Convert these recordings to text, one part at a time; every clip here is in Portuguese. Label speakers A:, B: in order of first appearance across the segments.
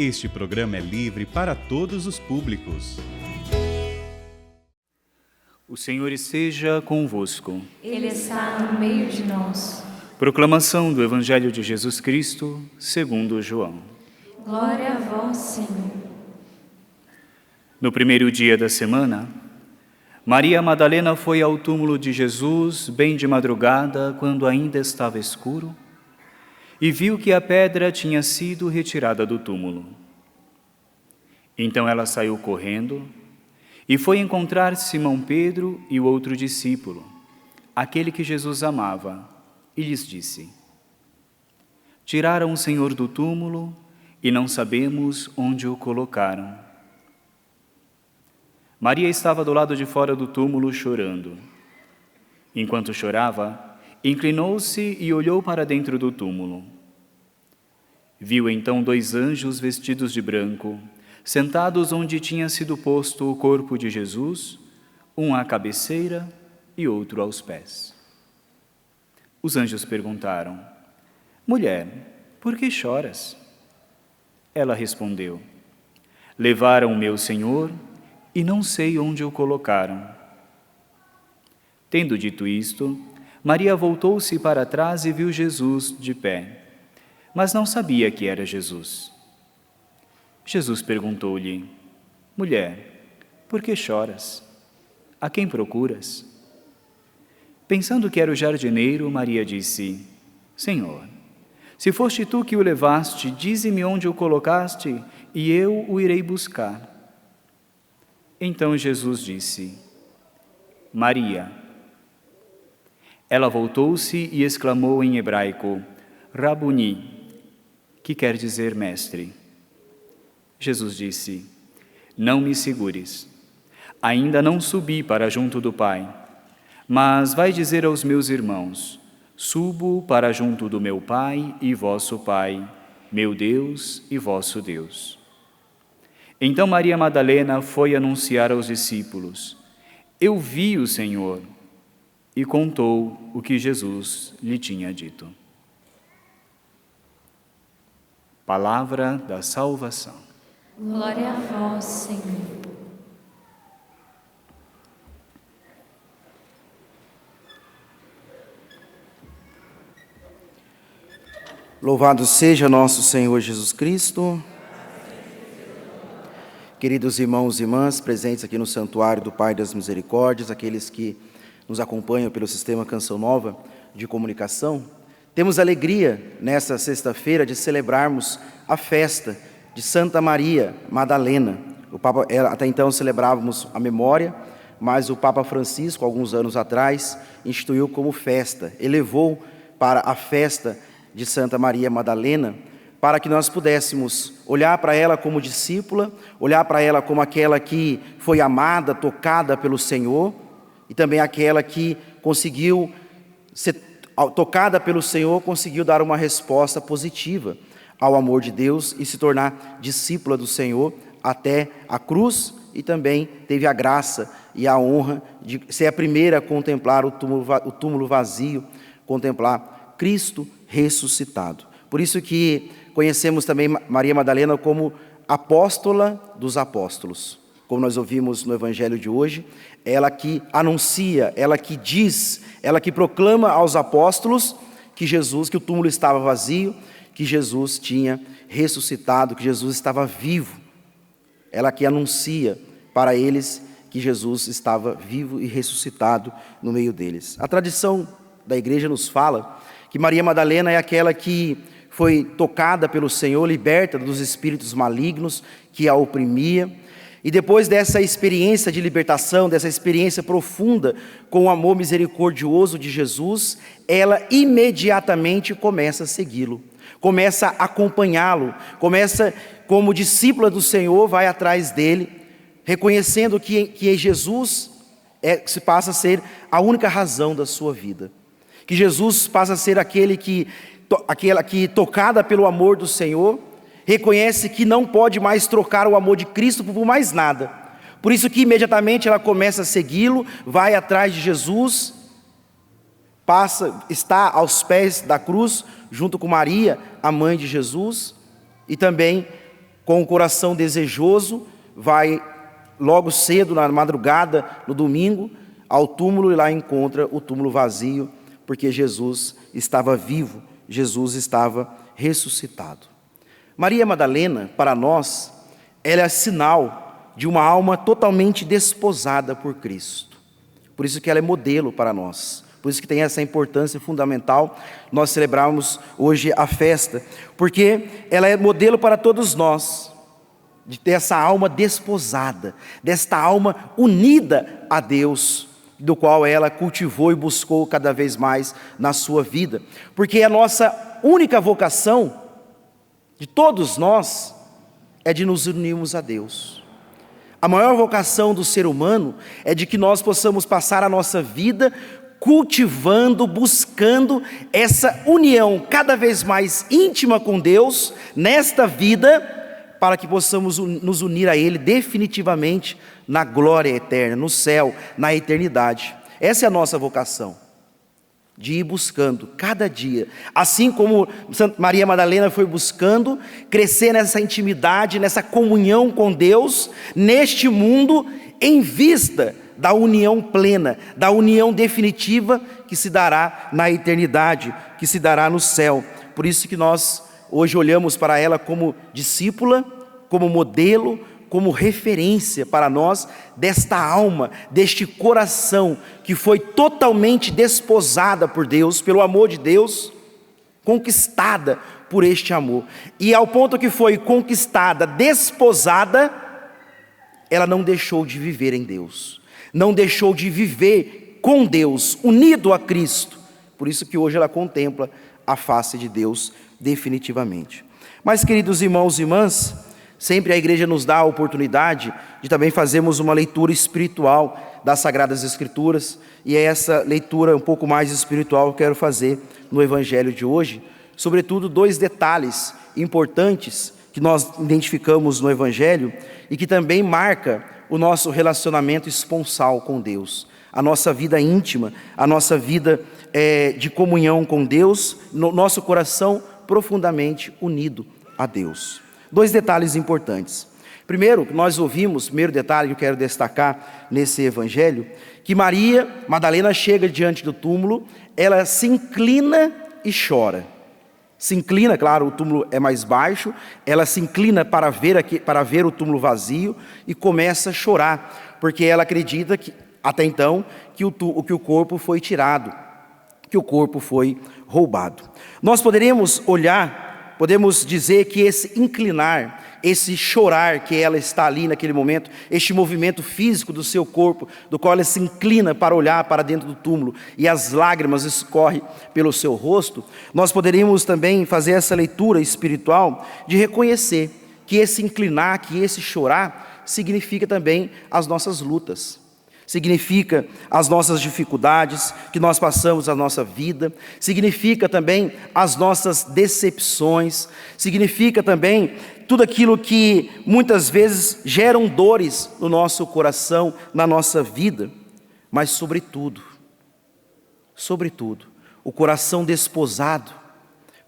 A: Este programa é livre para todos os públicos.
B: O Senhor esteja convosco.
C: Ele está no meio de nós.
B: Proclamação do Evangelho de Jesus Cristo, segundo João.
C: Glória a vós, Senhor.
B: No primeiro dia da semana, Maria Madalena foi ao túmulo de Jesus bem de madrugada, quando ainda estava escuro, e viu que a pedra tinha sido retirada do túmulo. Então ela saiu correndo e foi encontrar Simão Pedro e o outro discípulo, aquele que Jesus amava, e lhes disse: Tiraram o Senhor do túmulo e não sabemos onde o colocaram. Maria estava do lado de fora do túmulo chorando. Enquanto chorava, inclinou-se e olhou para dentro do túmulo. Viu então 2 anjos vestidos de branco, sentados onde tinha sido posto o corpo de Jesus, um à cabeceira e outro aos pés. Os anjos perguntaram: Mulher, por que choras? Ela respondeu: Levaram o meu Senhor e não sei onde o colocaram. Tendo dito isto, Maria voltou-se para trás e viu Jesus de pé, mas não sabia que era Jesus. Jesus perguntou-lhe: Mulher, por que choras? A quem procuras? Pensando que era o jardineiro, Maria disse: Senhor, se foste tu que o levaste, dize-me onde o colocaste, e eu o irei buscar. Então Jesus disse: Maria. Ela voltou-se e exclamou em hebraico: Rabuni, que quer dizer mestre. Jesus disse: Não me segures. Ainda não subi para junto do Pai, mas vai dizer aos meus irmãos: Subo para junto do meu Pai e vosso Pai, meu Deus e vosso Deus. Então Maria Madalena foi anunciar aos discípulos: Eu vi o Senhor, e contou o que Jesus lhe tinha dito. Palavra da salvação.
C: Glória a vós, Senhor.
D: Louvado seja nosso Senhor Jesus Cristo. Queridos irmãos e irmãs presentes aqui no Santuário do Pai das Misericórdias, aqueles que nos acompanham pelo Sistema Canção Nova de Comunicação, temos alegria nesta sexta-feira de celebrarmos a festa de Santa Maria Madalena. Até então celebrávamos a memória, mas o Papa Francisco, alguns anos atrás, instituiu como festa, elevou para a festa de Santa Maria Madalena, para que nós pudéssemos olhar para ela como discípula, olhar para ela como aquela que foi amada, tocada pelo Senhor, e também aquela que conseguiu ser tocada pelo Senhor, conseguiu dar uma resposta positiva ao amor de Deus e se tornar discípula do Senhor até a cruz, e também teve a graça e a honra de ser a primeira a contemplar o túmulo vazio, contemplar Cristo ressuscitado. Por isso que conhecemos também Maria Madalena como apóstola dos apóstolos. Como nós ouvimos no Evangelho de hoje, ela que anuncia, ela que diz, ela que proclama aos apóstolos que o túmulo estava vazio, que Jesus tinha ressuscitado, que Jesus estava vivo. Ela que anuncia para eles que Jesus estava vivo e ressuscitado no meio deles. A tradição da igreja nos fala que Maria Madalena é aquela que foi tocada pelo Senhor, liberta dos espíritos malignos que a oprimia. E depois dessa experiência de libertação, dessa experiência profunda com o amor misericordioso de Jesus, ela imediatamente começa a segui-lo, começa a acompanhá-lo, começa como discípula do Senhor, vai atrás dele, reconhecendo que Jesus se passa a ser a única razão da sua vida. Que Jesus passa a ser aquela que, tocada pelo amor do Senhor, reconhece que não pode mais trocar o amor de Cristo por mais nada. Por isso que imediatamente ela começa a segui-lo, vai atrás de Jesus, está aos pés da cruz, junto com Maria, a mãe de Jesus, e também com o coração desejoso, vai logo cedo, na madrugada, no domingo, ao túmulo e lá encontra o túmulo vazio, porque Jesus estava vivo, Jesus estava ressuscitado. Maria Madalena, para nós, ela é sinal de uma alma totalmente desposada por Cristo. Por isso que ela é modelo para nós. Por isso que tem essa importância fundamental nós celebrarmos hoje a festa. Porque ela é modelo para todos nós, de ter essa alma desposada, desta alma unida a Deus, do qual ela cultivou e buscou cada vez mais na sua vida. Porque a nossa única vocação, de todos nós, é de nos unirmos a Deus. A maior vocação do ser humano é de que nós possamos passar a nossa vida cultivando, buscando essa união cada vez mais íntima com Deus, nesta vida, para que possamos nos unir a Ele definitivamente na glória eterna, no céu, na eternidade. Essa é a nossa vocação, de ir buscando cada dia, assim como Maria Madalena foi buscando crescer nessa intimidade, nessa comunhão com Deus, neste mundo, em vista da união plena, da união definitiva que se dará na eternidade, que se dará no céu. Por isso que nós hoje olhamos para ela como discípula, como modelo, como referência para nós desta alma, deste coração que foi totalmente desposada por Deus, pelo amor de Deus, conquistada por este amor. E ao ponto que foi conquistada, desposada, ela não deixou de viver em Deus, não deixou de viver com Deus, unido a Cristo. Por isso que hoje ela contempla a face de Deus definitivamente. Mas, queridos irmãos e irmãs, sempre a igreja nos dá a oportunidade de também fazermos uma leitura espiritual das Sagradas Escrituras, e é essa leitura um pouco mais espiritual que eu quero fazer no Evangelho de hoje, sobretudo 2 detalhes importantes que nós identificamos no Evangelho e que também marca o nosso relacionamento esponsal com Deus, a nossa vida íntima, a nossa vida de comunhão com Deus, no nosso coração profundamente unido a Deus. 2 detalhes importantes. Primeiro, nós ouvimos, primeiro detalhe que eu quero destacar nesse evangelho, que Maria Madalena chega diante do túmulo, ela se inclina e chora. Se inclina, claro, o túmulo é mais baixo, ela se inclina para ver o túmulo vazio e começa a chorar, porque ela acredita que, até então, que o corpo foi tirado, que o corpo foi roubado. Nós podemos dizer que esse inclinar, esse chorar que ela está ali naquele momento, este movimento físico do seu corpo, do qual ela se inclina para olhar para dentro do túmulo e as lágrimas escorrem pelo seu rosto, nós poderíamos também fazer essa leitura espiritual de reconhecer que esse inclinar, que esse chorar, significa também as nossas lutas. Significa as nossas dificuldades que nós passamos na nossa vida, significa também as nossas decepções, significa também tudo aquilo que muitas vezes geram dores no nosso coração, na nossa vida, mas sobretudo, o coração desposado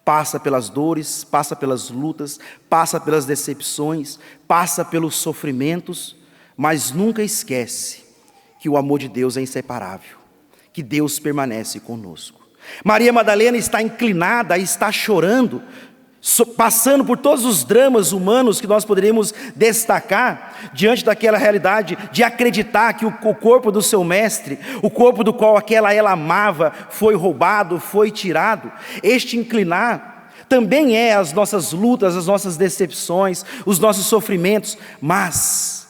D: passa pelas dores, passa pelas lutas, passa pelas decepções, passa pelos sofrimentos, mas nunca esquece que o amor de Deus é inseparável, que Deus permanece conosco. Maria Madalena está inclinada, está chorando, passando por todos os dramas humanos que nós poderíamos destacar, diante daquela realidade de acreditar que o corpo do seu mestre, o corpo do qual ela amava, foi roubado, foi tirado. Este inclinar também é as nossas lutas, as nossas decepções, os nossos sofrimentos, mas,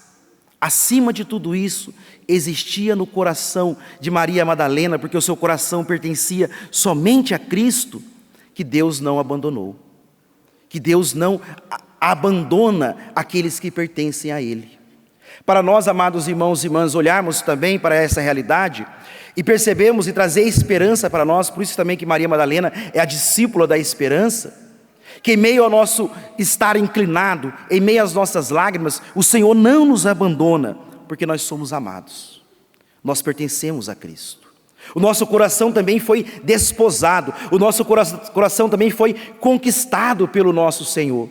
D: acima de tudo isso, existia no coração de Maria Madalena, porque o seu coração pertencia somente a Cristo, que Deus não abandonou, que Deus não abandona aqueles que pertencem a Ele. Para nós, amados irmãos e irmãs, olharmos também para essa realidade e percebemos e trazer esperança para nós, por isso também que Maria Madalena é a discípula da esperança, que em meio ao nosso estar inclinado, em meio às nossas lágrimas, o Senhor não nos abandona, porque nós somos amados, nós pertencemos a Cristo. O nosso coração também foi desposado, o nosso coração também foi conquistado pelo nosso Senhor.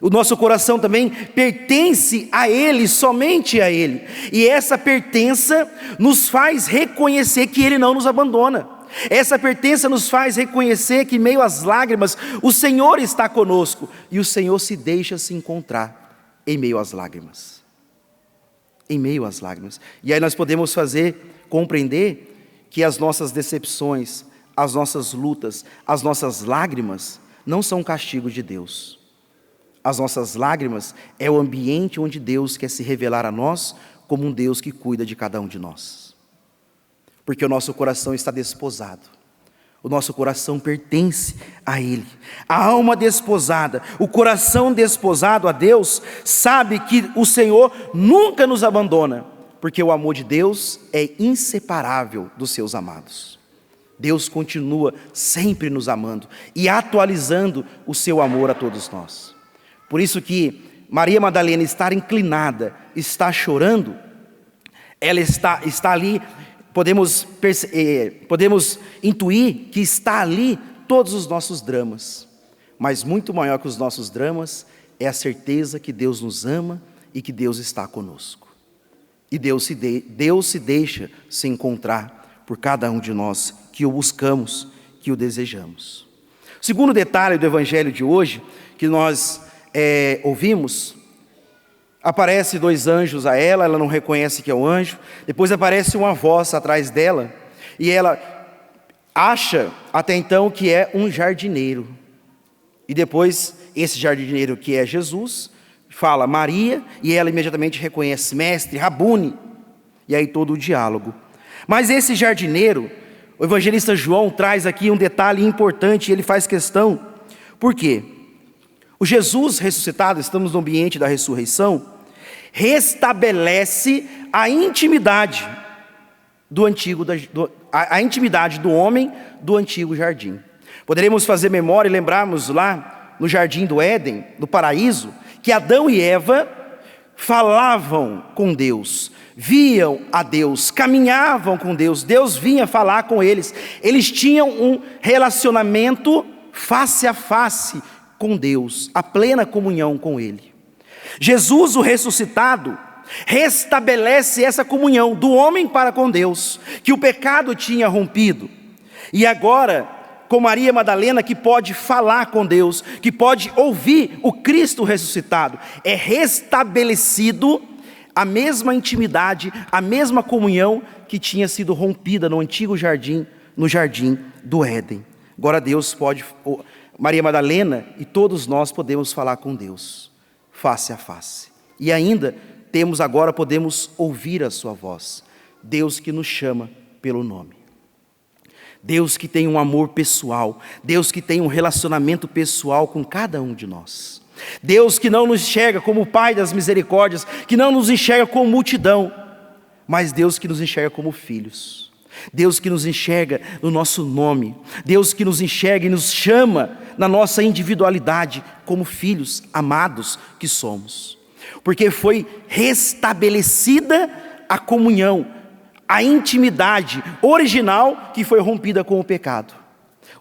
D: O nosso coração também pertence a Ele, somente a Ele. E essa pertença nos faz reconhecer que Ele não nos abandona. Essa pertença nos faz reconhecer que, em meio às lágrimas, o Senhor está conosco. E o Senhor se deixa se encontrar em meio às lágrimas. Em meio às lágrimas. E aí nós podemos compreender que as nossas decepções, as nossas lutas, as nossas lágrimas, não são um castigo de Deus. As nossas lágrimas é o ambiente onde Deus quer se revelar a nós como um Deus que cuida de cada um de nós. Porque o nosso coração está desposado. O nosso coração pertence a Ele. A alma desposada, o coração desposado a Deus, sabe que o Senhor nunca nos abandona, porque o amor de Deus é inseparável dos seus amados. Deus continua sempre nos amando e atualizando o seu amor a todos nós. Por isso que Maria Madalena está inclinada, está chorando, ela está ali, podemos intuir que está ali todos os nossos dramas, mas muito maior que os nossos dramas é a certeza que Deus nos ama e que Deus está conosco. E Deus se deixa se encontrar por cada um de nós que o buscamos, que o desejamos. O segundo detalhe do evangelho de hoje, que nós ouvimos, aparece 2 anjos a ela não reconhece que é o anjo, depois aparece uma voz atrás dela, e ela acha até então que é um jardineiro, e depois esse jardineiro, que é Jesus, fala Maria, e ela imediatamente reconhece mestre, Rabuni, e aí todo o diálogo. Mas esse jardineiro, o evangelista João traz aqui um detalhe importante, ele faz questão. Por quê? O Jesus ressuscitado, estamos no ambiente da ressurreição, restabelece a intimidade a intimidade do homem do antigo jardim. Poderemos fazer memória e lembrarmos lá no jardim do Éden, no paraíso, que Adão e Eva falavam com Deus, viam a Deus, caminhavam com Deus, Deus vinha falar com eles, eles tinham um relacionamento face a face com Deus, a plena comunhão com Ele. Jesus, o ressuscitado, restabelece essa comunhão do homem para com Deus, que o pecado tinha rompido, e agora, com Maria Madalena, que pode falar com Deus, que pode ouvir o Cristo ressuscitado, é restabelecido a mesma intimidade, a mesma comunhão que tinha sido rompida no antigo jardim, no jardim do Éden. Agora Deus pode, Maria Madalena e todos nós podemos falar com Deus, face a face. E ainda podemos ouvir a sua voz, Deus que nos chama pelo nome. Deus que tem um amor pessoal, Deus que tem um relacionamento pessoal com cada um de nós. Deus que não nos enxerga como o Pai das misericórdias, que não nos enxerga como multidão, mas Deus que nos enxerga como filhos. Deus que nos enxerga no nosso nome, Deus que nos enxerga e nos chama na nossa individualidade como filhos amados que somos. Porque foi restabelecida a comunhão, a intimidade original que foi rompida com o pecado.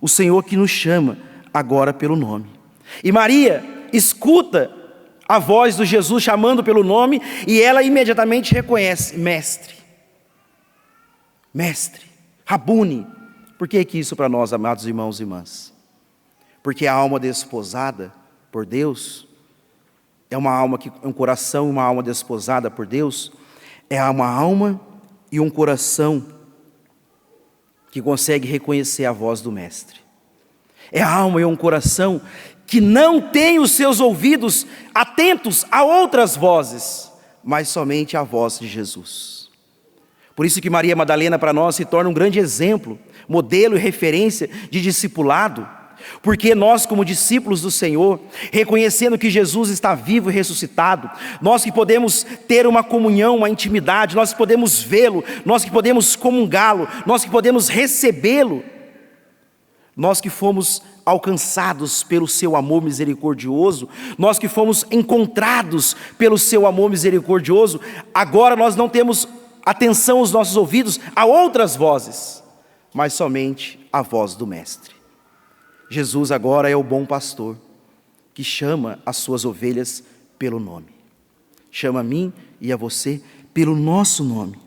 D: O Senhor que nos chama agora pelo nome. E Maria escuta a voz do Jesus chamando pelo nome e ela imediatamente reconhece, mestre, Rabuni. Por que isso para nós, amados irmãos e irmãs? Porque a alma desposada por Deus é uma alma que, um coração e uma alma desposada por Deus é uma alma e um coração que consegue reconhecer a voz do mestre. É a alma e um coração que não tem os seus ouvidos atentos a outras vozes, mas somente a voz de Jesus. Por isso que Maria Madalena para nós se torna um grande exemplo, modelo e referência de discipulado, porque nós, como discípulos do Senhor, reconhecendo que Jesus está vivo e ressuscitado, nós que podemos ter uma comunhão, uma intimidade, nós que podemos vê-lo, nós que podemos comungá-lo, nós que podemos recebê-lo, nós que fomos alcançados pelo seu amor misericordioso, nós que fomos encontrados pelo seu amor misericordioso, agora nós não temos atenção aos nossos ouvidos a outras vozes, mas somente a voz do Mestre. Jesus agora é o bom pastor, que chama as suas ovelhas pelo nome. Chama a mim e a você pelo nosso nome.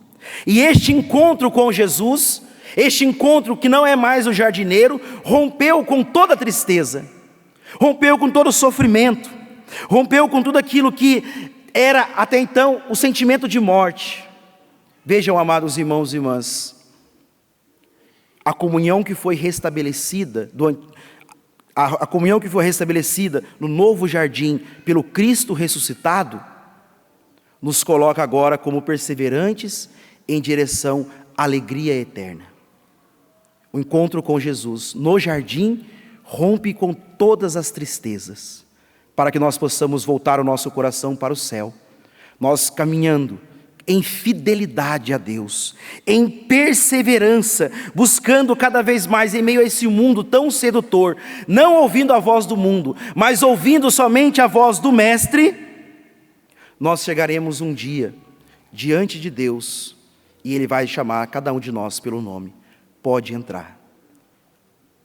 D: E este encontro com Jesus, este encontro que não é mais o jardineiro, rompeu com toda a tristeza, rompeu com todo o sofrimento, rompeu com tudo aquilo que era até então o sentimento de morte. Vejam, amados irmãos e irmãs, a comunhão que foi restabelecida, a comunhão que foi restabelecida no novo jardim pelo Cristo ressuscitado, nos coloca agora como perseverantes em direção à alegria eterna. O encontro com Jesus no jardim rompe com todas as tristezas, para que nós possamos voltar o nosso coração para o céu, nós caminhando em fidelidade a Deus, em perseverança, buscando cada vez mais em meio a esse mundo tão sedutor, não ouvindo a voz do mundo, mas ouvindo somente a voz do Mestre, nós chegaremos um dia diante de Deus e Ele vai chamar cada um de nós pelo nome. Pode entrar,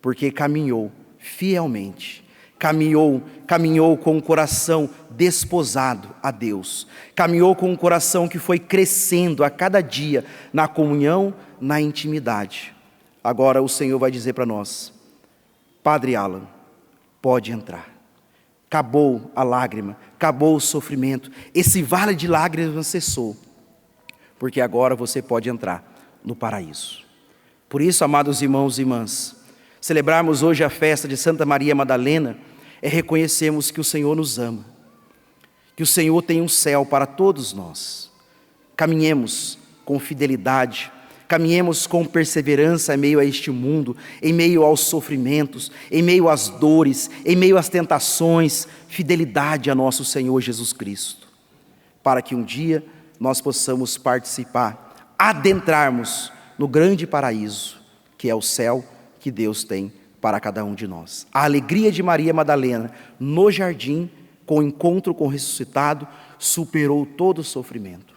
D: porque caminhou fielmente, caminhou com o coração desposado a Deus, caminhou com um coração que foi crescendo a cada dia na comunhão, na intimidade. Agora o Senhor vai dizer para nós: Padre Alan, pode entrar. Acabou a lágrima, acabou o sofrimento, esse vale de lágrimas cessou, porque agora você pode entrar no paraíso. Por isso, amados irmãos e irmãs, celebrarmos hoje a festa de Santa Maria Madalena é reconhecermos que o Senhor nos ama, que o Senhor tem um céu para todos nós. Caminhemos com fidelidade, caminhemos com perseverança em meio a este mundo, em meio aos sofrimentos, em meio às dores, em meio às tentações, fidelidade a nosso Senhor Jesus Cristo, para que um dia nós possamos participar, adentrarmos no grande paraíso, que é o céu que Deus tem para cada um de nós. A alegria de Maria Madalena no jardim, com o encontro com o ressuscitado, superou todo o sofrimento.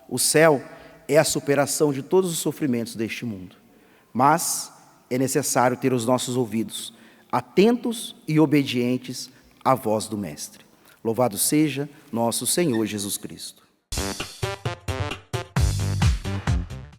D: O céu é a superação de todos os sofrimentos deste mundo. Mas é necessário ter os nossos ouvidos atentos e obedientes à voz do Mestre. Louvado seja nosso Senhor Jesus Cristo.